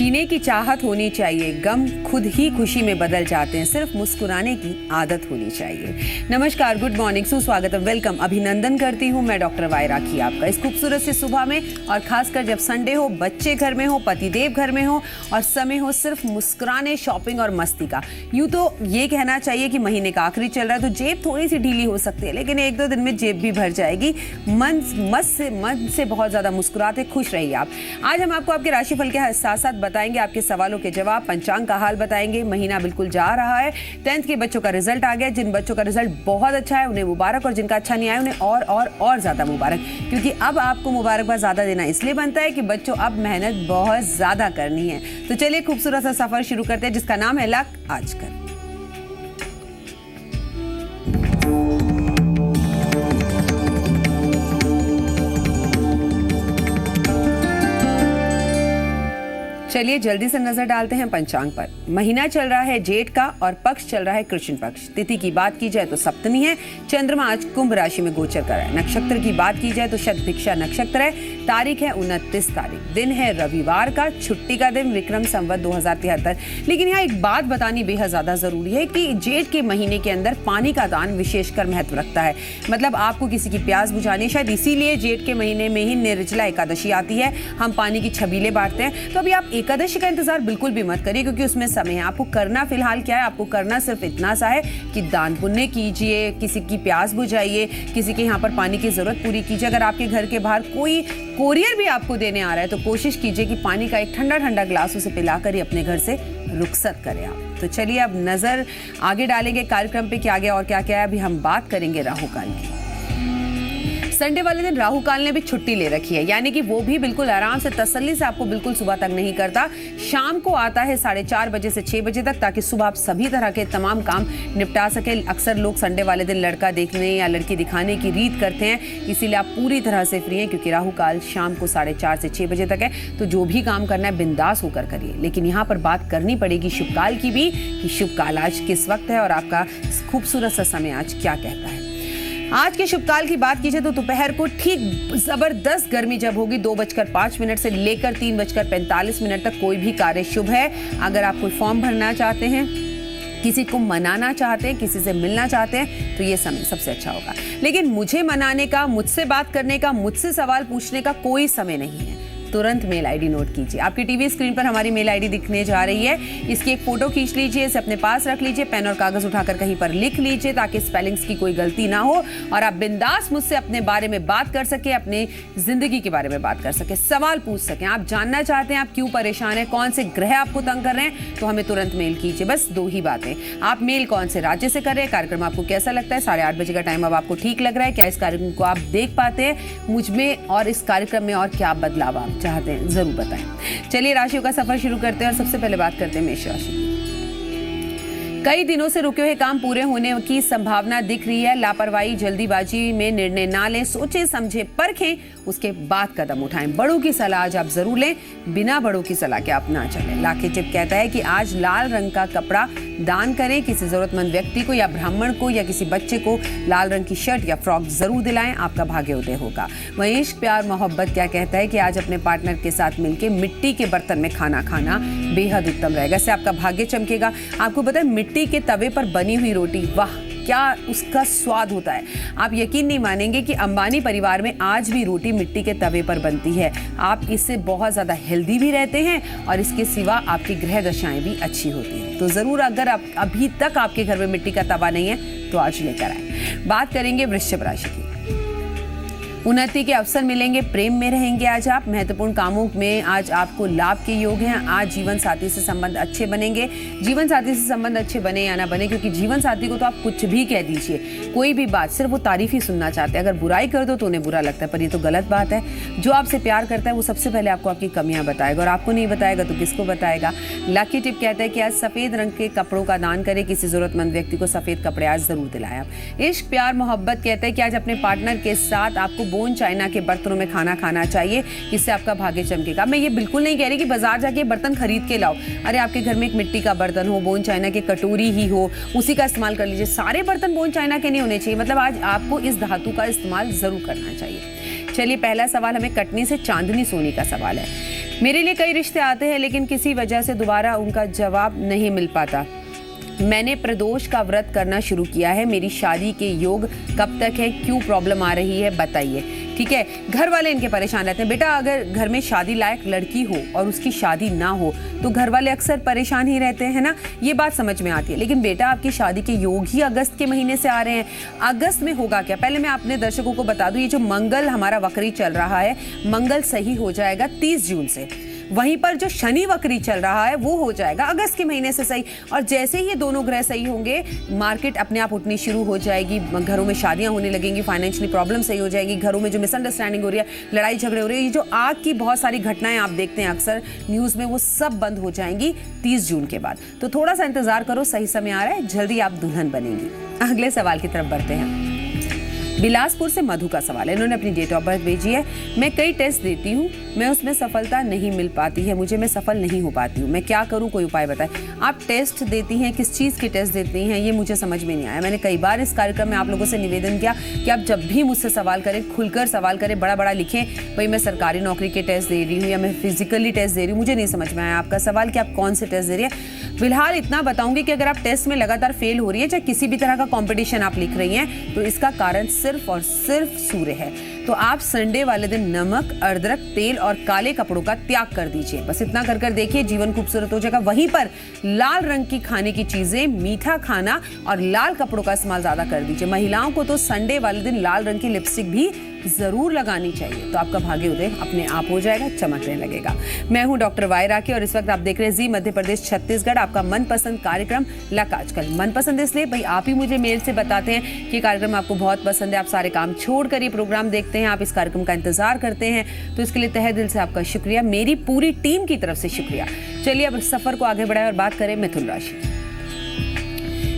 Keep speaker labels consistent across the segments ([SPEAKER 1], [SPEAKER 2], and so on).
[SPEAKER 1] जीने की चाहत होनी चाहिए, गम खुद ही खुशी में बदल जाते हैं, सिर्फ मुस्कुराने की आदत होनी चाहिए। नमस्कार, गुड मॉर्निंग, सुस्वागत, वेलकम, अभिनंदन करती हूँ मैं डॉक्टर वाई राखी आपका इस खूबसूरत से सुबह में, और खासकर जब संडे हो, बच्चे घर में हो, पतिदेव घर में हो और समय हो सिर्फ मुस्कुराने, शॉपिंग और मस्ती का। यूँ तो ये कहना चाहिए कि महीने का आखिरी चल रहा है तो जेब थोड़ी सी ढीली हो सकती है, लेकिन एक दो दिन में जेब भी भर जाएगी। मन से बहुत ज्यादा मुस्कुराते खुश रहिए आप। आज हम आपको आपके राशिफल के साथ साथ बताएंगे आपके सवालों के जवाब, पंचांग का हाल बताएंगे। महीना बिल्कुल जा रहा है, 10th के बच्चों का रिजल्ट आ गया। जिन बच्चों का रिजल्ट बहुत अच्छा है उन्हें मुबारक, और जिनका अच्छा नहीं आया उन्हें और ज्यादा मुबारक, क्योंकि अब आपको मुबारकबाद ज्यादा देना इसलिए बनता है कि बच्चों अब मेहनत बहुत ज्यादा करनी है। तो चलिए खूबसूरत सा सफर शुरू करते हैं जिसका नाम है लक आजकल। चलिए जल्दी से नजर डालते हैं पंचांग पर। महीना चल रहा है जेठ का और पक्ष चल रहा है कृष्ण पक्ष। तिथि की बात की जाए तो सप्तमी है। चंद्रमा आज कुंभ राशि में गोचर कर रहा है। नक्षत्र की बात की जाए तो शतभिक्षा नक्षत्र है। तारीख है 29 तारीख, दिन है रविवार का, छुट्टी का दिन, विक्रम संवत 2073। लेकिन यहाँ एक बात बतानी बेहद ज्यादा जरूरी है कि जेठ के महीने के अंदर पानी का दान विशेषकर महत्व रखता है। मतलब आपको किसी की प्यास बुझानी, शायद इसीलिए जेठ के महीने में ही निर्जला एकादशी आती है, हम पानी की छबीले बांटते हैं। तो अभी आप एकादशी का इंतजार बिल्कुल भी मत करिए, क्योंकि उसमें समय है। आपको करना फिलहाल क्या है, आपको करना सिर्फ इतना सा है कि दान पुण्य कीजिए, किसी की प्यास बुझाइए, किसी के यहाँ पर पानी की जरूरत पूरी कीजिए। अगर आपके घर के बाहर कोई कोरियर भी आपको देने आ रहा है तो कोशिश कीजिए कि पानी का एक ठंडा ठंडा ग्लास उसे पिलाकर ही अपने घर से रुखसत करें आप। तो चलिए अब नजर आगे डालेंगे कार्यक्रम पे, क्या गया और क्या क्या है। अभी हम बात करेंगे राहु काल की। संडे वाले दिन राहु काल ने भी छुट्टी ले रखी है, यानी कि वो भी बिल्कुल आराम से तसल्ली से आपको बिल्कुल सुबह तक नहीं करता। शाम को आता है 4:30 बजे से 6 बजे तक, ताकि सुबह आप सभी तरह के तमाम काम निपटा सके। अक्सर लोग संडे वाले दिन लड़का देखने या लड़की दिखाने की रीत करते हैं, इसीलिए आप पूरी तरह से फ्री हैं, क्योंकि राहु काल शाम को 4:30 से 6 बजे तक है। तो जो भी काम करना है बिंदास होकर करिए। लेकिन यहाँ पर बात करनी पड़ेगी शुभ काल की भी, कि शुभ काल आज किस वक्त है और आपका खूबसूरत सा समय आज क्या कहता है। आज के शुभ काल की बात कीजिए तो दोपहर को ठीक जबरदस्त गर्मी जब होगी 2:05 से लेकर 3:45 तक कोई भी कार्य शुभ है। अगर आप कोई फॉर्म भरना चाहते हैं, किसी को मनाना चाहते हैं, किसी से मिलना चाहते हैं, तो ये समय सबसे अच्छा होगा। लेकिन मुझे मनाने का, मुझसे बात करने का, मुझसे सवाल पूछने का कोई समय नहीं है। तुरंत मेल आईडी नोट कीजिए। आपकी टीवी स्क्रीन पर हमारी मेल आईडी दिखने जा रही है। इसकी एक फोटो खींच लीजिए, इसे अपने पास रख लीजिए, पेन और कागज उठाकर कहीं पर लिख लीजिए, ताकि स्पेलिंग्स की कोई गलती ना हो और आप बिंदास मुझसे अपने बारे में बात कर सके, अपने जिंदगी के बारे में बात कर सके, सवाल पूछ सकें। आप जानना चाहते हैं आप क्यों परेशान हैं, कौन से ग्रह आपको तंग कर रहे हैं, तो हमें तुरंत मेल कीजिए। बस 2 ही बातें। आप मेल कौन से राज्य से कर रहे हैं, कार्यक्रम आपको कैसा लगता है, 8:30 बजे का टाइम अब आपको ठीक लग रहा है, क्या इस कार्यक्रम को आप देख पाते हैं, मुझ में और इस कार्यक्रम में और क्या बदलाव आप चाहते हैं, जरूर बताएं। चलिए राशियों का सफर शुरू करते हैं और सबसे पहले बात करते हैं मेष राशि की। कई दिनों से रुके हुए काम पूरे होने की संभावना दिख रही है। लापरवाही, जल्दीबाजी में निर्णय ना लें, सोचे समझे परखें, उसके बाद कदम उठाएं। बड़ों की सलाह आज आप जरूर लें, बिना बड़ों की सलाह के आप ना चलें। लाकी टिप कहता है कि आज लाल रंग का कपड़ा दान करें, किसी जरूरतमंद व्यक्ति को या ब्राह्मण को या किसी बच्चे को लाल रंग की शर्ट या फ्रॉक जरूर दिलाएं, आपका भाग्योदय होगा। वहीं इश्क, प्यार, मोहब्बत क्या कहता है कि आज अपने पार्टनर के साथ मिलकर मिट्टी के बर्तन में खाना खाना बेहद उत्तम रहेगा, इससे आपका भाग्य चमकेगा। आपको पता है मिट्टी के तवे पर बनी हुई रोटी, वाह क्या उसका स्वाद होता है। आप यकीन नहीं मानेंगे कि अंबानी परिवार में आज भी रोटी मिट्टी के तवे पर बनती है। आप इससे बहुत ज्यादा हेल्दी भी रहते हैं और इसके सिवा आपकी ग्रह दशाएं भी अच्छी होती हैं। तो जरूर अगर आप अभी तक आपके घर में मिट्टी का तवा नहीं है तो आज लेकर आए। बात करेंगे वृश्चिक राशि की। उन्नति के अवसर मिलेंगे, प्रेम में रहेंगे आज आप, महत्वपूर्ण कामों में आज आपको लाभ के योग हैं। आज जीवन साथी से संबंध अच्छे बनेंगे। जीवन साथी से संबंध अच्छे बने या ना बने, क्योंकि जीवन साथी को तो आप कुछ भी कह दीजिए, कोई भी बात, सिर्फ वो तारीफ ही सुनना चाहते हैं। अगर बुराई कर दो तो उन्हें बुरा लगता है, पर ये तो गलत बात है। जो आपसे प्यार करता है वो सबसे पहले आपको आपकी कमियां बताएगा, और आपको नहीं बताएगा तो किसको बताएगा। लकी टिप कहता है कि आज सफेद रंग के कपड़ों का दान करें, किसी जरूरतमंद व्यक्ति को सफेद कपड़े आज जरूर दिलाएं आप। इश्क, प्यार, मोहब्बत कहता है कि आज अपने पार्टनर के साथ आपको बोन चाइना के बर्तनों में खाना खाना चाहिए, इससे आपका भाग्य चमकेगा। मैं ये बिल्कुल नहीं कह रही कि बाजार जाके बर्तन खरीद के लाओ। अरे आपके घर में एक मिट्टी का बर्तन हो, बोन चाइना की कटोरी ही हो, उसी का इस्तेमाल कर लीजिए। सारे बर्तन बोन चाइना के नहीं होने चाहिए, मतलब आज आपको इस धातु का इस्तेमाल जरूर करना चाहिए। चलिए पहला सवाल हमें कटनी से चांदनी सोनी का सवाल है। मेरे लिए कई रिश्ते आते हैं लेकिन किसी वजह से दोबारा उनका जवाब नहीं मिल पाता। मैंने प्रदोष का व्रत करना शुरू किया है। मेरी शादी के योग कब तक है? क्यों प्रॉब्लम आ रही है बताइए। ठीक है, घर वाले इनके परेशान रहते हैं। बेटा अगर घर में शादी लायक लड़की हो और उसकी शादी ना हो तो घर वाले अक्सर परेशान ही रहते हैं ना, ये बात समझ में आती है। लेकिन बेटा आपकी शादी के योग ही अगस्त के महीने से आ रहे हैं। अगस्त में होगा क्या? पहले मैं अपने दर्शकों को बता दूं, ये जो मंगल हमारा वक्री चल रहा है, मंगल सही हो जाएगा 30 जून से। वहीं पर जो शनि वक्री चल रहा है वो हो जाएगा अगस्त के महीने से सही। और जैसे ही ये दोनों ग्रह सही होंगे, मार्केट अपने आप उठनी शुरू हो जाएगी, घरों में शादियां होने लगेंगी, फाइनेंशियली प्रॉब्लम सही हो जाएगी, घरों में जो मिसअंडरस्टैंडिंग हो रही है, लड़ाई झगड़े हो रहे हैं, ये जो आग की बहुत सारी घटनाएं आप देखते हैं अक्सर न्यूज में, वो सब बंद हो जाएंगी 30 जून के बाद। तो थोड़ा सा इंतजार करो, सही समय आ रहा है, जल्दी आप दुल्हन बनेंगी। अगले सवाल की तरफ बढ़ते हैं। बिलासपुर से मधु का सवाल है, इन्होंने अपनी डेट ऑफ बर्थ भेजी है। मैं कई टेस्ट देती हूँ, मैं उसमें सफलता नहीं मिल पाती है, मैं सफल नहीं हो पाती हूँ, मैं क्या करूँ? कोई उपाय बताएं। आप टेस्ट देती हैं, किस चीज़ के टेस्ट देती हैं, ये मुझे समझ में नहीं आया। मैंने कई बार इस कार्यक्रम में आप लोगों से निवेदन किया कि आप जब भी मुझसे सवाल करें, खुलकर सवाल करें, बड़ा बड़ा लिखें, भाई मैं सरकारी नौकरी के टेस्ट दे रही हूँ या मैं फिजिकली टेस्ट दे रही हूँ। मुझे नहीं समझ में आया आपका सवाल कि आप कौन से टेस्ट दे रही है। फिलहाल इतना बताऊंगी कि अगर आप टेस्ट में लगातार फेल हो रही है, चाहे किसी भी तरह का कॉम्पिटिशन आप लिख रही हैं, तो इसका कारण सिर्फ और सिर्फ सूर्य है। तो आप संडे वाले दिन नमक, अदरक, तेल और काले कपड़ों का त्याग कर दीजिए। बस इतना कर देखिए, जीवन खूबसूरत हो जाएगा। वहीं पर लाल रंग की खाने की चीजें, मीठा खाना और लाल कपड़ों का इस्तेमाल ज्यादा कर दीजिए। महिलाओं को तो संडे वाले दिन लाल रंग की लिपस्टिक भी जरूर लगानी चाहिए, तो आपका भाग्योदय अपने आप हो जाएगा, चमकने लगेगा। मैं हूं डॉक्टर वाई राकी और इस वक्त आप देख रहे हैं जी मध्य प्रदेश छत्तीसगढ़, आपका मनपसंद कार्यक्रम लक आजकल। मनपसंद इसलिए भाई आप ही मुझे मेल से बताते हैं कि कार्यक्रम आपको बहुत पसंद है, आप सारे काम छोड़कर ये प्रोग्राम देखते हैं, आप इस कार्यक्रम का इंतजार करते हैं, तो इसके लिए तहे दिल से आपका शुक्रिया, मेरी पूरी टीम की तरफ से शुक्रिया। चलिए अब सफर को आगे बढ़ाएं और बात करें मिथुन राशि।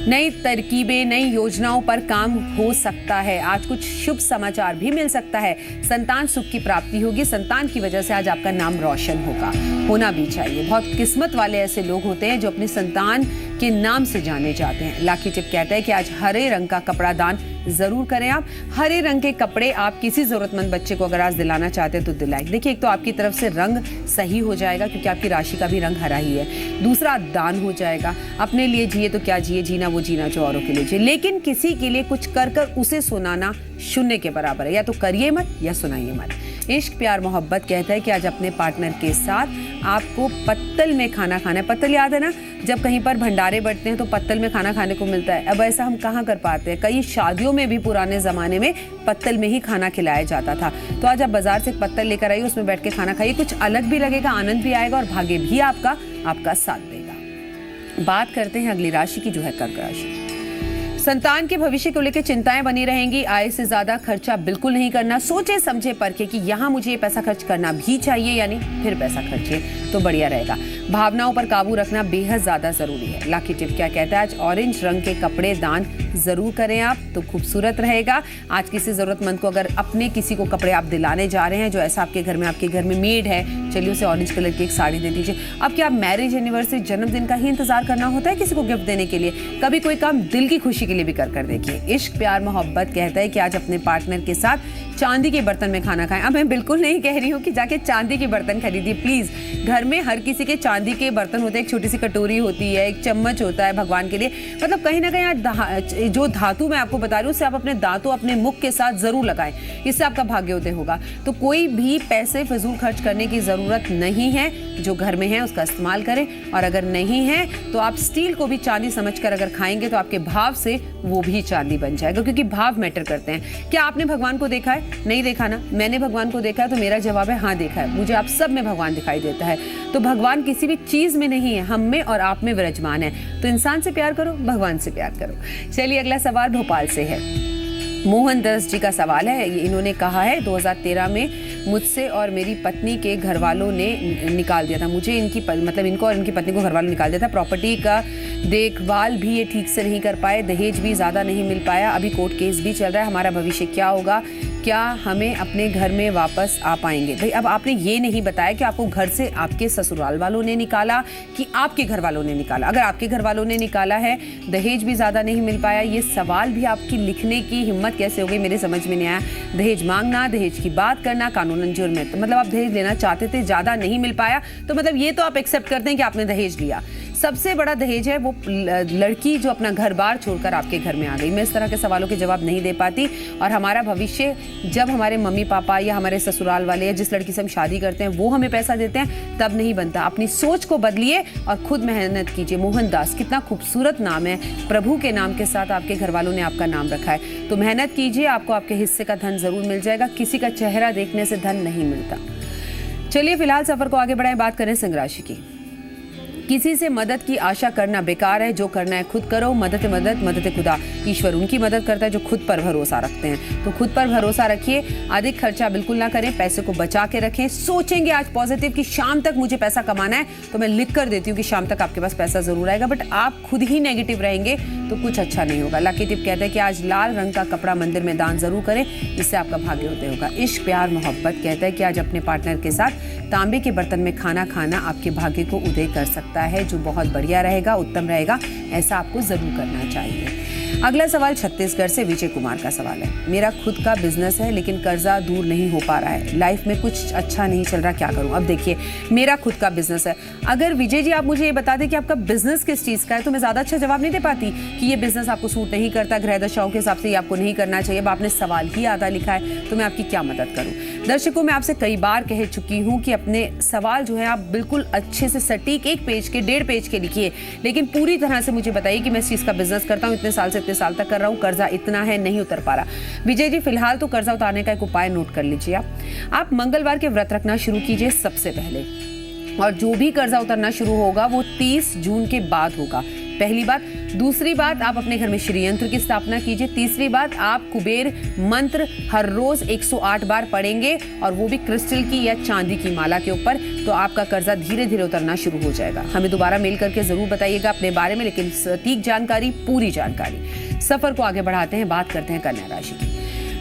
[SPEAKER 1] नई तरकीबें, नई योजनाओं पर काम हो सकता है। आज कुछ शुभ समाचार भी मिल सकता है। संतान सुख की प्राप्ति होगी, संतान की वजह से आज आपका नाम रोशन होगा, होना भी चाहिए। बहुत किस्मत वाले ऐसे लोग होते हैं जो अपने संतान के नाम से जाने जाते हैं। लाकी टिप कहता है कि आज हरे रंग का कपड़ा दान जरूर करें। आप हरे रंग के कपड़े आप किसी जरूरतमंद बच्चे को अगर आज दिलाना चाहते हैं तो दिलाएं। देखिए, एक तो आपकी तरफ से रंग सही हो जाएगा क्योंकि आपकी राशि का भी रंग हरा ही है। दूसरा, दान हो जाएगा। अपने लिए जिए तो क्या जिए, जीना वो जीना जो औरों के लिए जिए, लेकिन किसी के लिए कुछ कर कर उसे सुनाना शून्य के बराबर है। या तो करिए मत या सुनाइए मत। इश्क प्यार मोहब्बत कहता है कि आज अपने पार्टनर के साथ आपको पत्तल में खाना खाना है। पत्तल याद है ना, जब कहीं पर भंडारे बढ़ते हैं तो पत्तल में खाना खाने को मिलता है। अब ऐसा हम कहाँ कर पाते हैं। कई शादियों में भी पुराने जमाने में पत्तल में ही खाना खिलाया जाता था। तो आज आप बाजार से पत्तल लेकर आइए, उसमें बैठ के खाना खाइए, कुछ अलग भी लगेगा, आनंद भी आएगा और भाग्य भी आपका साथ देगा। बात करते हैं अगली राशि की, जो है कर्क राशि। संतान के भविष्य को लेकर चिंताएं बनी रहेंगी। आय से ज्यादा खर्चा बिल्कुल नहीं करना। सोचे समझे परखे कि यहाँ मुझे ये पैसा खर्च करना भी चाहिए, यानी फिर पैसा खर्चिए तो बढ़िया रहेगा। भावनाओं पर काबू रखना बेहद ज्यादा जरूरी है। लाकी टिप क्या कहता है? आज ऑरेंज रंग के कपड़े दान जरूर करें आप, तो खूबसूरत रहेगा। आज किसी जरूरतमंद को अगर अपने किसी को कपड़े आप दिलाने जा रहे हैं, जो ऐसा आपके घर में मेड है, चलिए उसे ऑरेंज कलर की एक साड़ी दे दीजिए। अब क्या मैरिज एनिवर्सरी, जन्मदिन का ही इंतजार करना होता है किसी को गिफ्ट देने के लिए? कभी कोई काम दिल की खुशी के लिए भी कर देखिए। इश्क प्यार मोहब्बत कहता है कि आज अपने पार्टनर के साथ चांदी के बर्तन में खाना खाएं। अब मैं बिल्कुल नहीं कह रही हूँ कि जाके चांदी के बर्तन खरीदिए, प्लीज। घर में हर किसी के चांदी के बर्तन होते हैं, एक छोटी सी कटोरी होती है, एक चम्मच होता है भगवान के लिए। मतलब कहीं ना कहीं जो धातु मैं आपको बता रही हूँ, उससे आप अपने दांतों, अपने मुख के साथ जरूर लगाएं, इससे आपका भाग्योदय होगा। तो कोई भी पैसे फिजूल खर्च करने की जरूरत नहीं है। जो घर में है उसका इस्तेमाल करें, और अगर नहीं है तो आप स्टील को भी चांदी समझकर अगर खाएंगे तो आपके भाव से वो भी चांदी बन जाएगा, क्योंकि भाव मैटर करते हैं। क्या आपने भगवान को देखा है? नहीं देखा ना? मैंने भगवान को देखा है, तो मेरा जवाब है हाँ, देखा है। मुझे आप सब में भगवान दिखाई देता है। तो भगवान किसी भी चीज में नहीं है, हम में और आप में विराजमान है। तो इंसान से प्यार करो, भगवान से प्यार करो। चलिए अगला सवाल भोपाल से है। मोहन दास जी का सवाल है। इन्होंने कहा है 2013 में मुझसे और मेरी पत्नी के घर वालों ने निकाल दिया था। मुझे इनको और इनकी पत्नी को घर वालों ने निकाल दिया था। प्रॉपर्टी का देखभाल भी ये ठीक से नहीं कर पाए, दहेज भी ज़्यादा नहीं मिल पाया, अभी कोर्ट केस भी चल रहा है। हमारा भविष्य क्या होगा, क्या हमें अपने घर में वापस आ पाएंगे? भाई अब आपने ये नहीं बताया कि आपको घर से आपके ससुराल वालों ने निकाला कि आपके घर वालों ने निकाला। अगर आपके घर वालों ने निकाला है, दहेज भी ज़्यादा नहीं मिल पाया, ये सवाल भी आपकी लिखने की हिम्मत कैसे हो गई, मेरे समझ में नहीं आया। दहेज मांगना, दहेज की बात करना कानूनन जुर्म है। तो मतलब आप दहेज लेना चाहते थे, ज़्यादा नहीं मिल पाया, तो मतलब ये तो आप एक्सेप्ट करते हैं कि आपने दहेज लिया। सबसे बड़ा दहेज है वो लड़की जो अपना घर बार छोड़कर आपके घर में आ गई। मैं इस तरह के सवालों के जवाब नहीं दे पाती, और हमारा भविष्य जब हमारे मम्मी पापा या हमारे ससुराल वाले या जिस लड़की से हम शादी करते हैं वो हमें पैसा देते हैं, तब नहीं बनता। अपनी सोच को बदलिए और खुद मेहनत कीजिए। मोहनदास कितना खूबसूरत नाम है, प्रभु के नाम के साथ आपके घर वालों ने आपका नाम रखा है। तो मेहनत कीजिए, आपको आपके हिस्से का धन जरूर मिल जाएगा। किसी का चेहरा देखने से धन नहीं मिलता। चलिए फिलहाल सफर को आगे बढ़ाएं, बात करें सिंह राशि की। किसी से मदद की आशा करना बेकार है, जो करना है खुद करो। मदद खुदा, ईश्वर उनकी मदद करता है जो खुद पर भरोसा रखते हैं। तो खुद पर भरोसा रखिए, अधिक खर्चा बिल्कुल ना करें, पैसे को बचा के रखें। सोचेंगे आज पॉजिटिव कि शाम तक मुझे पैसा कमाना है, तो मैं लिख कर देती हूँ कि शाम तक आपके पास पैसा जरूर आएगा। बट आप खुद ही नेगेटिव रहेंगे तो कुछ अच्छा नहीं होगा। लकी टिप कहते हैं कि आज लाल रंग का कपड़ा मंदिर में दान जरूर करें, इससे आपका भाग्य उदय होगा। इश्क प्यार मोहब्बत कहता है कि आज अपने पार्टनर के साथ तांबे के बर्तन में खाना खाना आपके भाग्य को उदय कर सकता है, जो बहुत बढ़िया रहेगा, उत्तम रहेगा। ऐसा आपको जरूर करना चाहिए। अगला सवाल छत्तीसगढ़ से विजय कुमार का सवाल है। मेरा खुद का बिजनेस है लेकिन कर्जा दूर नहीं हो पा रहा है, लाइफ में कुछ अच्छा नहीं चल रहा, क्या करूं? अब देखिए, मेरा खुद का बिजनेस है। अगर विजय जी आप मुझे ये बता दें कि आपका बिजनेस किस चीज का है, तो मैं ज्यादा अच्छा जवाब नहीं दे पाती कि ये बिजनेस आपको सूट नहीं करता, ग्रह दशाओं के हिसाब से ये आपको नहीं करना चाहिए। अब आपने सवाल ही आधा लिखा है, तो मैं आपकी क्या मदद करूं? दर्शकों, मैं आपसे कई बार कह चुकी हूं कि अपने सवाल जो है आप बिल्कुल अच्छे से सटीक 1 पेज के 1.5 पेज के लिखिए, लेकिन पूरी तरह से मुझे बताइए कि मैं इस चीज का बिजनेस करता हूं, इतने साल से इतने साल तक कर रहा हूं, कर्जा इतना है, नहीं उतर पा रहा। विजय जी फिलहाल तो कर्जा उतारने का एक उपाय नोट कर लीजिए। आप मंगलवार के व्रत रखना शुरू कीजिए सबसे पहले, और जो भी कर्जा उतरना शुरू होगा वो 30 जून के बाद होगा। पहली बात। दूसरी बात, आप अपने घर में श्री यंत्र की स्थापना कीजिए। तीसरी बात, आप कुबेर मंत्र हर रोज 108 बार पढ़ेंगे, और वो भी क्रिस्टल की या चांदी की माला के ऊपर, तो आपका कर्जा धीरे धीरे उतरना शुरू हो जाएगा। हमें दोबारा मेल करके जरूर बताइएगा अपने बारे में, लेकिन सटीक जानकारी, पूरी जानकारी। सफर को आगे बढ़ाते हैं, बात करते हैं कन्या राशि की।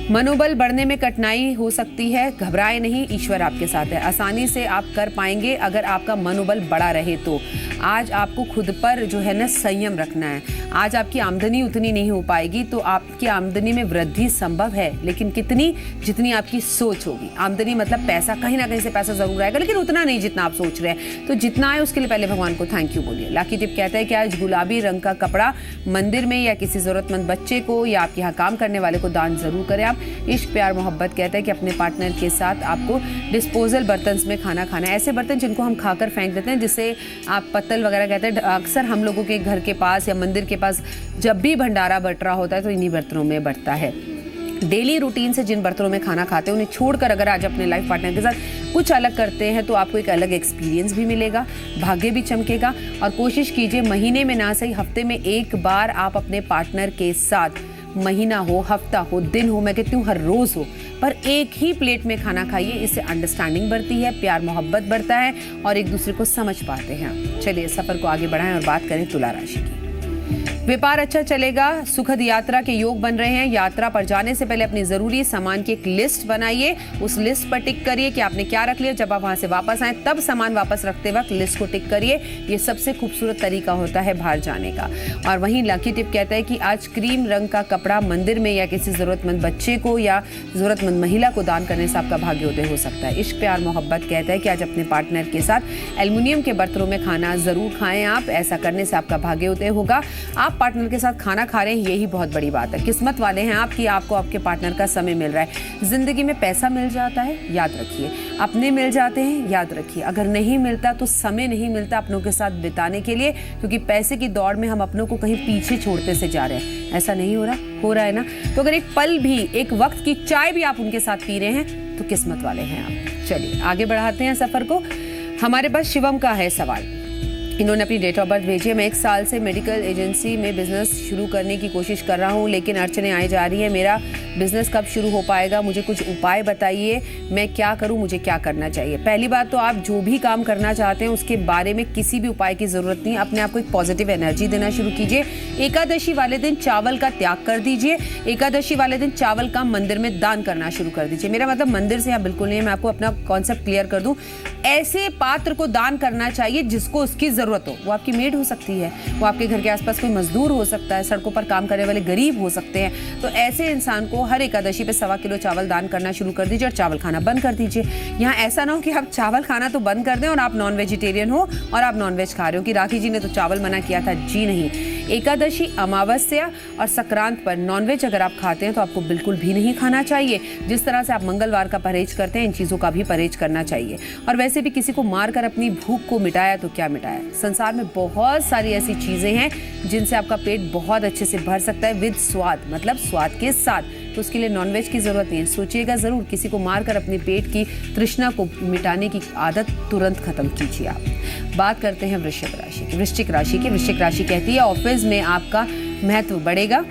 [SPEAKER 1] मनोबल बढ़ने में कठिनाई हो सकती है, घबराए नहीं, ईश्वर आपके साथ है, आसानी से आप कर पाएंगे अगर आपका मनोबल बढ़ा रहे तो। आज आपको खुद पर जो है ना संयम रखना है। आज आपकी आमदनी उतनी नहीं हो पाएगी, तो आपकी आमदनी में वृद्धि संभव है, लेकिन कितनी, जितनी आपकी सोच होगी। आमदनी मतलब पैसा, कहीं ना कहीं से पैसा जरूर आएगा, लेकिन उतना नहीं जितना आप सोच रहे हैं। तो जितना आए उसके लिए पहले भगवान को थैंक यू बोलिए। लाकी टिप कहता है कि आज गुलाबी रंग का कपड़ा मंदिर में या किसी जरूरतमंद बच्चे को या आपके यहाँ काम करने वाले को दान जरूर करें। इश्क प्यार मोहब्बत कहता है कि अपने पार्टनर के साथ आपको डिस्पोजल बर्तन में खाना खाना है, ऐसे बर्तन जिनको हम खाकर फेंक देते हैं, जिसे आप पत्तल वगैरह कहते हैं। अक्सर हम लोगों के घर के पास या मंदिर के पास जब भी भंडारा बट रहा होता है तो इन्हीं बर्तनों में बटता है। डेली रूटीन से जिन बर्तनों में खाना खाते हैं उन्हें छोड़कर अगर आज अपने लाइफ पार्टनर के साथ कुछ अलग करते हैं तो आपको एक अलग एक्सपीरियंस भी मिलेगा, भाग्य भी चमकेगा। और कोशिश कीजिए महीने में ना सही हफ्ते में एक बार आप अपने पार्टनर के साथ, महीना हो, हफ्ता हो, दिन हो, मैं कहती हूँ हर रोज हो, पर एक ही प्लेट में खाना खाइए। इससे अंडरस्टैंडिंग बढ़ती है, प्यार मोहब्बत बढ़ता है और एक दूसरे को समझ पाते हैं। चलिए सफर को आगे बढ़ाएं और बात करें तुला राशि की। व्यापार अच्छा चलेगा, सुखद यात्रा के योग बन रहे हैं। यात्रा पर जाने से पहले अपनी जरूरी सामान की एक लिस्ट बनाइए, उस लिस्ट पर टिक करिए कि आपने क्या रख लिया। जब आप वहां से वापस आए तब सामान वापस रखते वक्त लिस्ट को टिक करिए। ये सबसे खूबसूरत तरीका होता है बाहर जाने का। और वहीं लकी टिप कहता है कि आज क्रीम रंग का कपड़ा मंदिर में या किसी जरूरतमंद बच्चे को या जरूरतमंद महिला को दान करने से आपका भाग्योदय हो सकता है। इश्क प्यार मोहब्बत कहता है कि आज अपने पार्टनर के साथ एल्युमिनियम के बर्तनों में खाना जरूर खाएं आप, ऐसा करने से आपका भाग्योदय होगा। आप पार्टनर के साथ खाना खा रहे हैं, यही बहुत बड़ी बात है। किस्मत वाले हैं आप कि आपको आपके पार्टनर का समय मिल रहा है। जिंदगी में पैसा मिल जाता है, याद रखिए, अपने मिल जाते हैं, याद रखिए। अगर नहीं मिलता तो समय नहीं मिलता अपनों के साथ बिताने के लिए, क्योंकि पैसे की दौड़ में हम अपनों को कहीं पीछे छोड़ते से जा रहे हैं। ऐसा नहीं हो रहा है ना? तो अगर एक पल भी, एक वक्त की चाय भी आप उनके साथ पी रहे हैं तो किस्मत वाले हैं आप। चलिए आगे बढ़ाते हैं सफर को। हमारे पास शिवम का है सवाल। इन्होंने अपनी डेट ऑफ बर्थ भेजी है। मैं 1 साल से मेडिकल एजेंसी में बिजनेस शुरू करने की कोशिश कर रहा हूँ, लेकिन अड़चनें आई जा रही हैं। मेरा बिजनेस कब शुरू हो पाएगा? मुझे कुछ उपाय बताइए, मैं क्या करूँ, मुझे क्या करना चाहिए? पहली बात तो आप जो भी काम करना चाहते हैं उसके बारे में किसी भी उपाय की जरूरत नहीं। अपने आप को एक पॉजिटिव एनर्जी देना शुरू कीजिए। एकादशी वाले दिन चावल का त्याग कर दीजिए। एकादशी वाले दिन चावल का मंदिर में दान करना शुरू कर दीजिए। मेरा मतलब मंदिर से यहाँ बिल्कुल नहीं है, मैं आपको अपना कॉन्सेप्ट क्लियर कर दूं। ऐसे पात्र को दान करना चाहिए जिसको उसकी जरूरत हो। वो आपकी मेड हो सकती है, वो आपके घर के आसपास कोई मजदूर हो सकता है, सड़कों पर काम करने वाले गरीब हो सकते हैं। तो ऐसे इंसान को हर एकादशी पे 1.25 किलो चावल दान करना शुरू कर दीजिए और चावल खाना बंद कर दीजिए। यहाँ ऐसा ना हो कि आप चावल खाना तो बंद कर दें और आप नॉन वेजिटेरियन हो और आप नॉन वेज खा रहे हो कि राखी जी ने तो चावल मना किया था। जी नहीं, एकादशी, अमावस्या और संक्रांत पर नॉनवेज अगर आप खाते हैं तो आपको बिल्कुल भी नहीं खाना चाहिए। जिस तरह से आप मंगलवार का परहेज करते हैं, इन चीज़ों का भी परहेज करना चाहिए। और वैसे भी किसी को मारकर अपनी भूख को मिटाया तो क्या मिटाया। संसार में बहुत सारी ऐसी चीज़ें हैं जिनसे आपका पेट बहुत अच्छे से भर सकता है विद स्वाद, मतलब स्वाद के साथ। तो उसके लिए नॉनवेज की ज़रूरत नहीं है। सोचिएगा ज़रूर, किसी को मारकर अपने पेट की तृष्णा को मिटाने की आदत तुरंत खत्म कीजिए आप। बात करते हैं वृश्चिक राशि की। वृश्चिक राशि कहती है ऑफिस में आपका महत्व बढ़ेगा।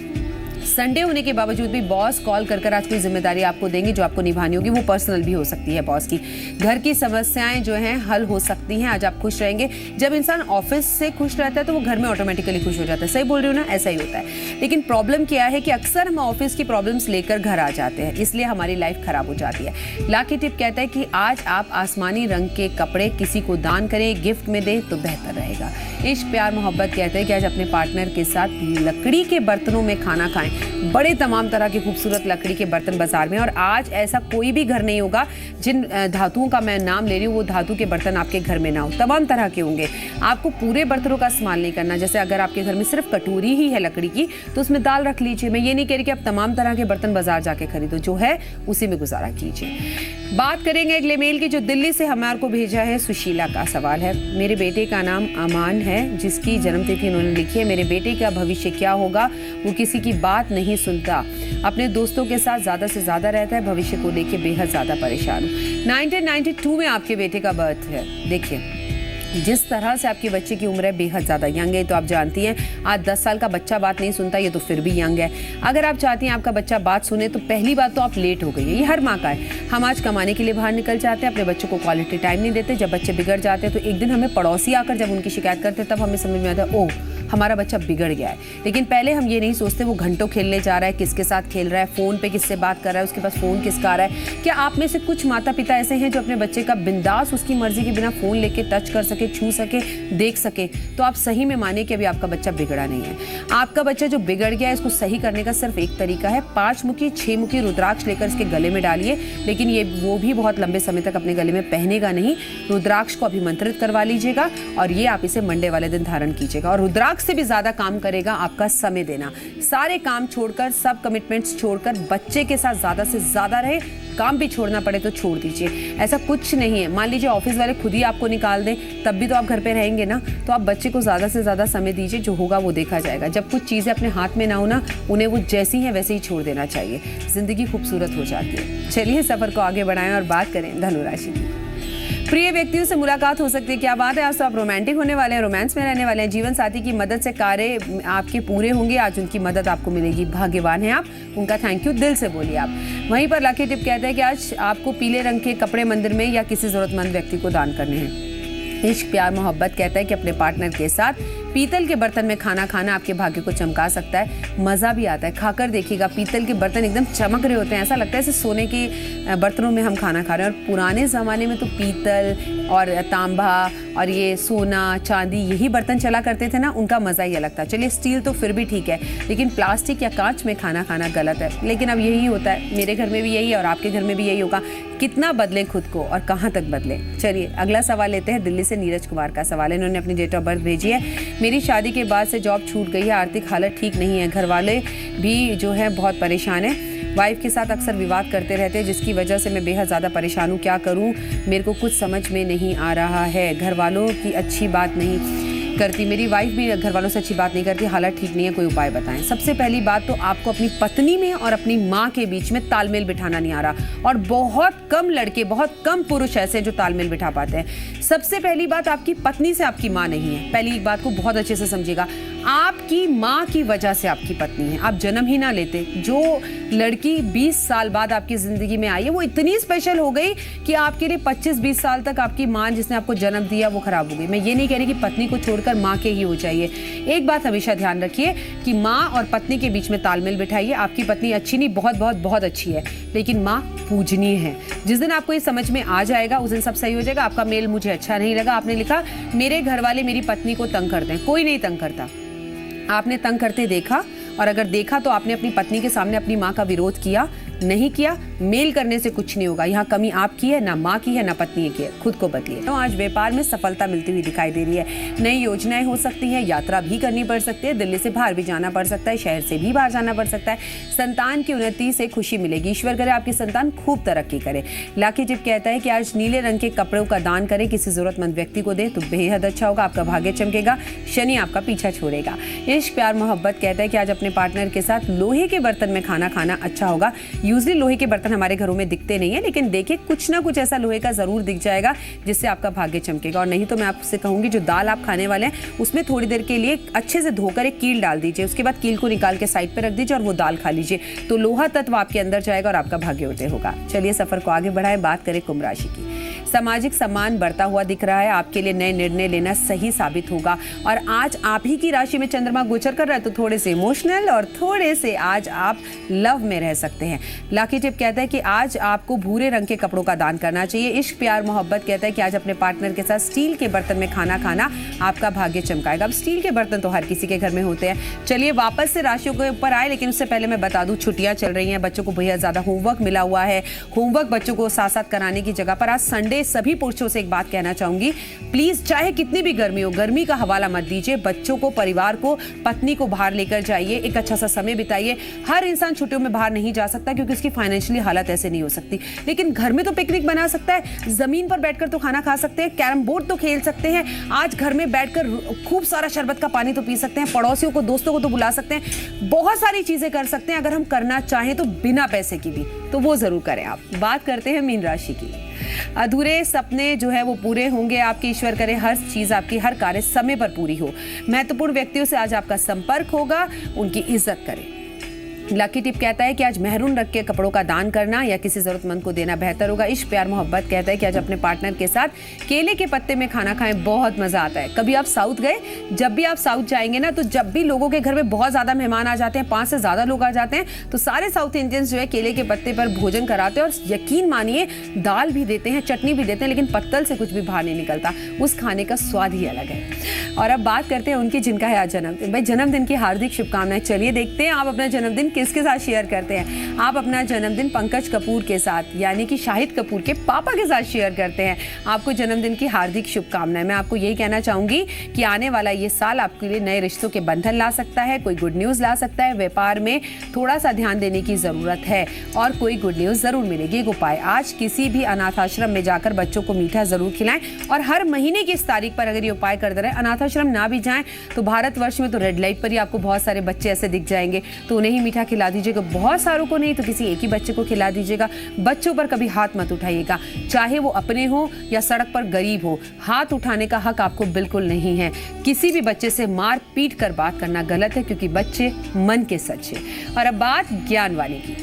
[SPEAKER 1] संडे होने के बावजूद भी बॉस कॉल कर आज कोई जिम्मेदारी आपको देंगे जो आपको निभानी होगी। वो पर्सनल भी हो सकती है बॉस की। घर की समस्याएं जो हैं हल हो सकती हैं। आज आप खुश रहेंगे। जब इंसान ऑफिस से खुश रहता है तो वो घर में ऑटोमेटिकली खुश हो जाता है। सही बोल रही हूँ ना? ऐसा ही होता है। लेकिन प्रॉब्लम क्या है कि अक्सर हम ऑफिस की प्रॉब्लम्स लेकर घर आ जाते हैं, इसलिए हमारी लाइफ खराब हो जाती है। लाकी टिप कहता है कि आज आप आसमानी रंग के कपड़े किसी को दान करें, गिफ्ट में दें तो बेहतर रहेगा। इश्क, प्यार, मोहब्बत कहते हैं कि आज अपने पार्टनर के साथ लकड़ी के बर्तनों में खाना खाएं। बड़े तमाम तरह के खूबसूरत लकड़ी के बर्तन बाजार में, और आज ऐसा कोई भी घर नहीं होगा जिन धातुओं का मैं नाम ले रही हूँ वो धातु के बर्तन आपके घर में ना हो। तमाम तरह के होंगे। आपको पूरे बर्तनों का इस्तेमाल नहीं करना। जैसे अगर आपके घर में सिर्फ कटोरी ही है लकड़ी की तो उसमें दाल रख लीजिए। मैं ये नहीं कह रही कि आप तमाम तरह के बर्तन बाजार जाके खरीदो, जो है उसी में गुजारा कीजिए। बात करेंगे अगले मेल की जो दिल्ली से हमारे को भेजा है। सुशीला का सवाल है, मेरे बेटे का नाम अमान है, जिसकी जन्मतिथि उन्होंने लिखी है। मेरे बेटे का भविष्य क्या होगा? वो किसी की बात नहीं सुनता, अपने दोस्तों के साथ ज़्यादा से ज़्यादा रहता है, भविष्य को लेके बेहद ज़्यादा परेशान हूँ। 1992 में आपके बेटे का बर्थ है। देखिए, जिस तरह से आपके बच्चे की उम्र है बेहद ज़्यादा यंग है। तो आप जानती हैं आज 10 साल का बच्चा बात नहीं सुनता, ये तो फिर भी यंग है। अगर आप चाहती हैं आपका बच्चा बात सुने तो पहली बात तो आप लेट हो गई है। ये हर माँ का है। हम आज कमाने के लिए बाहर निकल जाते हैं, अपने बच्चों को क्वालिटी टाइम नहीं देते। जब बच्चे बिगड़ जाते हैं तो एक दिन हमें पड़ोसी आकर जब उनकी शिकायत करते तब हमें समझ में आता है ओह हमारा बच्चा बिगड़ गया है। लेकिन पहले हम ये नहीं सोचते वो घंटों खेलने जा रहा है, किसके साथ खेल रहा है, फ़ोन पे किससे बात कर रहा है, उसके पास फ़ोन किसका आ रहा है। क्या आप में से कुछ माता पिता ऐसे हैं जो अपने बच्चे का बिंदास उसकी मर्जी के बिना फ़ोन लेके टच कर सके, छू सके, देख सके? तो आप सही में माने कि अभी आपका बच्चा बिगड़ा नहीं है। आपका बच्चा जो बिगड़ गया है इसको सही करने का सिर्फ एक तरीका है। 5 मुखी 6 मुखी रुद्राक्ष लेकर इसके गले में डालिए। लेकिन ये वो भी बहुत लंबे समय तक अपने गले में पहनेगा नहीं। रुद्राक्ष को अभिमंत्रित करवा लीजिएगा और ये आप इसे मंडे वाले दिन धारण कीजिएगा। और रुद्राक्ष से भी ज़्यादा काम करेगा आपका समय देना। सारे काम छोड़कर, सब कमिटमेंट्स छोड़कर बच्चे के साथ ज़्यादा से ज़्यादा रहे। काम भी छोड़ना पड़े तो छोड़ दीजिए, ऐसा कुछ नहीं है। मान लीजिए ऑफिस वाले खुद ही आपको निकाल दें तब भी तो आप घर पे रहेंगे ना। तो आप बच्चे को ज़्यादा से ज़्यादा समय दीजिए, जो होगा वो देखा जाएगा। जब कुछ चीज़ें अपने हाथ में ना हो ना, उन्हें वो जैसी हैं वैसे ही छोड़ देना चाहिए। ज़िंदगी खूबसूरत हो जाती है। चलिए सफ़र को आगे बढ़ाएं और बात करें धनु राशि की। प्रिय व्यक्तियों से मुलाकात हो सकती है। क्या बात है, आज तो आप रोमांटिक होने वाले हैं, रोमांस में रहने वाले हैं। जीवन साथी की मदद से कार्य आपके पूरे होंगे। आज उनकी मदद आपको मिलेगी। भाग्यवान हैं आप, उनका थैंक यू दिल से बोलिए आप। वहीं पर लकी टिप कहते हैं कि आज आपको पीले रंग के कपड़े मंदिर में या किसी जरूरतमंद व्यक्ति को दान करने हैं। इश्क, प्यार, मोहब्बत कहता है कि अपने पार्टनर के साथ पीतल के बर्तन में खाना खाना आपके भाग्य को चमका सकता है। मज़ा भी आता है, खाकर देखिएगा। पीतल के बर्तन एकदम चमक रहे होते हैं, ऐसा लगता है जैसे सोने के बर्तनों में हम खाना खा रहे हैं। और पुराने ज़माने में तो पीतल और तांबा और ये सोना चांदी यही बर्तन चला करते थे ना, उनका मज़ा ही अलग था। चलिए स्टील तो फिर भी ठीक है, लेकिन प्लास्टिक या कांच में खाना खाना गलत है। लेकिन अब यही होता है, मेरे घर में भी यही है और आपके घर में भी यही होगा। कितना बदलें खुद को और कहाँ तक बदलें? चलिए अगला सवाल लेते हैं। दिल्ली से नीरज कुमार का सवाल है। इन्होंने अपनी डेट ऑफ बर्थ भेजी है। मेरी शादी के बाद से जॉब छूट गई है, आर्थिक हालत ठीक नहीं है, घर वाले भी जो है बहुत परेशान है। वाइफ के साथ अक्सर विवाद करते रहते हैं, जिसकी वजह से मैं बेहद ज़्यादा परेशान हूँ। क्या करूँ, मेरे को कुछ समझ में नहीं आ रहा है। घर वालों की अच्छी बात नहीं। करती, मेरी वाइफ भी घर वालों से अच्छी बात नहीं करती, हालत ठीक नहीं है, कोई उपाय बताएं। सबसे पहली बात तो आपको अपनी पत्नी में और अपनी माँ के बीच में तालमेल बिठाना नहीं आ रहा, और बहुत कम लड़के, बहुत कम पुरुष ऐसे हैं जो तालमेल बिठा पाते हैं। सबसे पहली बात, आपकी पत्नी से आपकी माँ नहीं है। पहली एक बात को बहुत अच्छे से समझिएगा, आपकी माँ की वजह से आपकी पत्नी है। आप जन्म ही ना लेते, जो लड़की 20 साल बाद आपकी जिंदगी में आई है वो इतनी स्पेशल हो गई कि आपके लिए 25-20 साल तक आपकी माँ जिसने आपको जन्म दिया वो खराब हो गई। मैं ये नहीं कह रही कि पत्नी को छोड़कर माँ के ही हो जाइए। एक बात हमेशा ध्यान रखिए कि माँ और पत्नी के बीच में तालमेल बिठाइए। आपकी पत्नी अच्छी नहीं, बहुत बहुत बहुत अच्छी है, लेकिन माँ पूजनीय है। जिस दिन आपको ये समझ में आ जाएगा उस दिन सब सही हो जाएगा। आपका मेल मुझे अच्छा नहीं लगा, आपने लिखा मेरे घर वाले मेरी पत्नी को तंग करते हैं। कोई नहीं तंग करता, आपने तंग करते देखा, और अगर देखा तो आपने अपनी पत्नी के सामने अपनी माँ का विरोध किया, नहीं किया। मेल करने से कुछ नहीं होगा। यहाँ कमी आपकी है, ना माँ की है, ना पत्नी की है। खुद को बदलिए। तो आज व्यापार में सफलता मिलती हुई दिखाई दे रही है। नई योजनाएं हो सकती हैं, यात्रा भी करनी पड़ सकती है, दिल्ली से बाहर भी जाना पड़ सकता है, शहर से भी बाहर जाना पड़ सकता है। संतान की उन्नति से खुशी मिलेगी। ईश्वर करे आपकी संतान खूब तरक्की करे। लाकी टिप कहता है कि आज नीले रंग के कपड़ों का दान करें, किसी जरूरतमंद व्यक्ति को दे तो बेहद अच्छा होगा, आपका भाग्य चमकेगा, शनि आपका पीछा छोड़ेगा। इश्क प्यार मोहब्बत कहता है कि आज अपने पार्टनर के साथ लोहे के बर्तन में खाना खाना अच्छा होगा। यूजली लोहे के बर्तन हमारे घरों में दिखते नहीं है, लेकिन देखिए कुछ ना कुछ ऐसा लोहे का जरूर दिख जाएगा जिससे आपका भाग्य चमकेगा। और नहीं तो मैं आपसे कहूंगी जो दाल आप खाने वाले हैं उसमें थोड़ी देर के लिए अच्छे से धोकर एक कील डाल दीजिए, उसके बाद कील को निकाल के साइड पे रख दीजिए और वो दाल खा लीजिए, तो लोहा तत्व आपके अंदर जाएगा और आपका भाग्य उदय होगा। चलिए सफर को आगे बढ़ाएं, बात करें कुंभ राशि की। सामाजिक सम्मान बढ़ता हुआ दिख रहा है, आपके लिए नए निर्णय लेना सही साबित होगा। और आज आप ही की राशि में चंद्रमा गोचर कर रहा है, तो थोड़े से इमोशनल और थोड़े से आज आप लव में रह सकते हैं। लाकी टिप कहता है कि आज आपको भूरे रंग के कपड़ों का दान करना चाहिए। इश्क प्यार मोहब्बत कहता है कि आज अपने पार्टनर के साथ स्टील के बर्तन में खाना खाना आपका भाग्य चमकाएगा। अब स्टील के बर्तन तो हर किसी के घर में होते हैं। चलिए वापस से राशियों के ऊपर आए, लेकिन उससे पहले मैं बता दूं छुट्टियां चल रही हैं, बच्चों को बेहद ज्यादा होमवर्क मिला हुआ है। होमवर्क बच्चों को साथ साथ कराने की जगह पर आज संडे सभी पुरुषों से एक बात कहना चाहूंगी, प्लीज चाहे कितनी भी गर्मी हो, गर्मी का हवाला मत दीजिए। बच्चों को, परिवार को, पत्नी को बाहर लेकर जाइए, एक अच्छा सा समय बिताइए। हर इंसान छुट्टियों में बाहर नहीं जा सकता क्योंकि उसकी फाइनेंशियली हालत ऐसे नहीं हो सकती, लेकिन घर में तो पिकनिक बना सकता है, जमीन पर बैठकर तो खाना खा सकते हैं, कैरम बोर्ड तो खेल सकते हैं, आज घर में बैठकर खूब सारा शरबत का पानी तो पी सकते हैं, पड़ोसियों को, दोस्तों को तो बुला सकते हैं, बहुत सारी चीजें कर सकते हैं अगर हम करना चाहें तो, बिना पैसे की भी, तो वो जरूर करें आप। बात करते हैं मीन राशि की। अधूरे सपने जो है वो पूरे होंगे आपके। ईश्वर करे हर चीज आपकी, हर कार्य समय पर पूरी हो। महत्वपूर्ण व्यक्तियों से आज आपका संपर्क होगा, उनकी इज्जत करें। लकी टिप कहता है कि आज मेहरून रंग के कपड़ों का दान करना या किसी जरूरतमंद को देना बेहतर होगा। इश्क प्यार मोहब्बत कहता है कि आज अपने पार्टनर के साथ केले के पत्ते में खाना खाएं, बहुत मजा आता है। कभी आप साउथ गए? जब भी आप साउथ जाएंगे ना, तो जब भी लोगों के घर में बहुत ज्यादा मेहमान आ जाते हैं, 5 से ज्यादा लोग आ जाते हैं, तो सारे साउथ इंडियंस जो है केले के पत्ते पर भोजन कराते हैं, और यकीन मानिए दाल भी देते हैं, चटनी भी देते हैं, लेकिन पत्तल से कुछ भी बाहर नहीं निकलता। उस खाने का स्वाद ही अलग है। और अब बात करते हैं उनकी जिनका है आज जन्मदिन। भाई जन्मदिन की हार्दिक शुभकामनाएं। चलिए देखते हैं आप अपना जन्मदिन किसके साथ शेयर करते हैं। आप अपना जन्मदिन पंकज कपूर के साथ, यानी कि शाहिद कपूर के पापा के साथ शेयर करते हैं। आपको जन्मदिन की हार्दिक शुभकामनाएं। मैं आपको यही कहना चाहूंगी कि आने वाला ये साल आपके लिए नए रिश्तों के बंधन ला सकता है, कोई गुड न्यूज ला सकता है। व्यापार में थोड़ा सा ध्यान देने की जरूरत है और कोई गुड न्यूज जरूर मिलेगी। एक उपाय, आज किसी भी अनाथ आश्रम में जाकर बच्चों को मीठा जरूर खिलाएं, और हर महीने की इस तारीख पर अगर ये उपाय करते रहे, अनाथ आश्रम ना भी जाएं तो भारतवर्ष में तो रेड लाइट पर ही आपको बहुत सारे बच्चे ऐसे दिख जाएंगे, तो उन्हें ही मीठा खिला दीजिएगा। बहुत सारों को नहीं तो किसी एक ही बच्चे को खिला दीजिएगा। बच्चों पर कभी हाथ मत उठाइएगा, चाहे वो अपने हो या सड़क पर गरीब हो। हाथ उठाने का हक आपको बिल्कुल नहीं है। किसी भी बच्चे से मार पीट कर बात करना गलत है, क्योंकि बच्चे मन के सच्चे। और अब बात ज्ञान वाली की।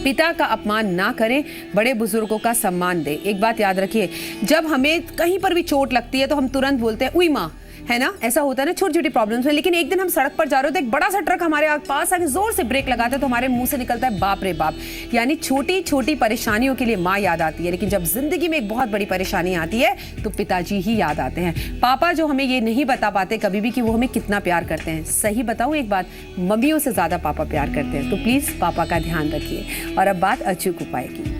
[SPEAKER 1] पिता का अपमान ना करें, बड़े बुजुर्गों का सम्मान दें। एक बात याद रखिए, जब हमें कहीं पर भी चोट लगती है तो हम तुरंत बोलते हैं उई माँ, है ना, ऐसा होता है ना छोटी छोटी प्रॉब्लम्स में। लेकिन एक दिन हम सड़क पर जा रहे होते, एक बड़ा सा ट्रक हमारे पास आके जोर से ब्रेक लगाता है, तो हमारे मुंह से निकलता है बाप रे बाप। यानी छोटी छोटी परेशानियों के लिए माँ याद आती है, लेकिन जब जिंदगी में एक बहुत बड़ी परेशानी आती है तो पिताजी ही याद आते हैं। पापा जो हमें ये नहीं बता पाते कभी भी कि वो हमें कितना प्यार करते हैं। सही बताऊं एक बात, मम्मियों से ज्यादा पापा प्यार करते हैं, तो प्लीज पापा का ध्यान रखिए। और अब बात अचूक उपाय की।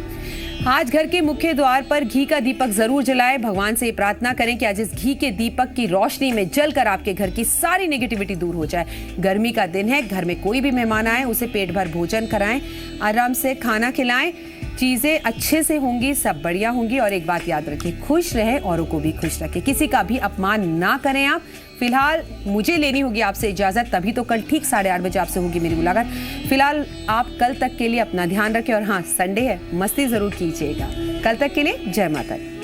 [SPEAKER 1] आज घर के मुख्य द्वार पर घी का दीपक जरूर जलाएं। भगवान से प्रार्थना करें कि आज इस घी के दीपक की रोशनी में जलकर आपके घर की सारी नेगेटिविटी दूर हो जाए। गर्मी का दिन है, घर में कोई भी मेहमान आए उसे पेट भर भोजन कराएं, आराम से खाना खिलाएं। चीज़ें अच्छे से होंगी, सब बढ़िया होंगी। और एक बात याद रखिए, खुश रहें, औरों को भी खुश रखें, किसी का भी अपमान ना करें आप। फिलहाल मुझे लेनी होगी आपसे इजाज़त, तभी तो कल ठीक 8:30 बजे आपसे होगी मेरी मुलाकात। फिलहाल आप कल तक के लिए अपना ध्यान रखें और हाँ, संडे है, मस्ती ज़रूर कीजिएगा। कल तक के लिए जय माता दी।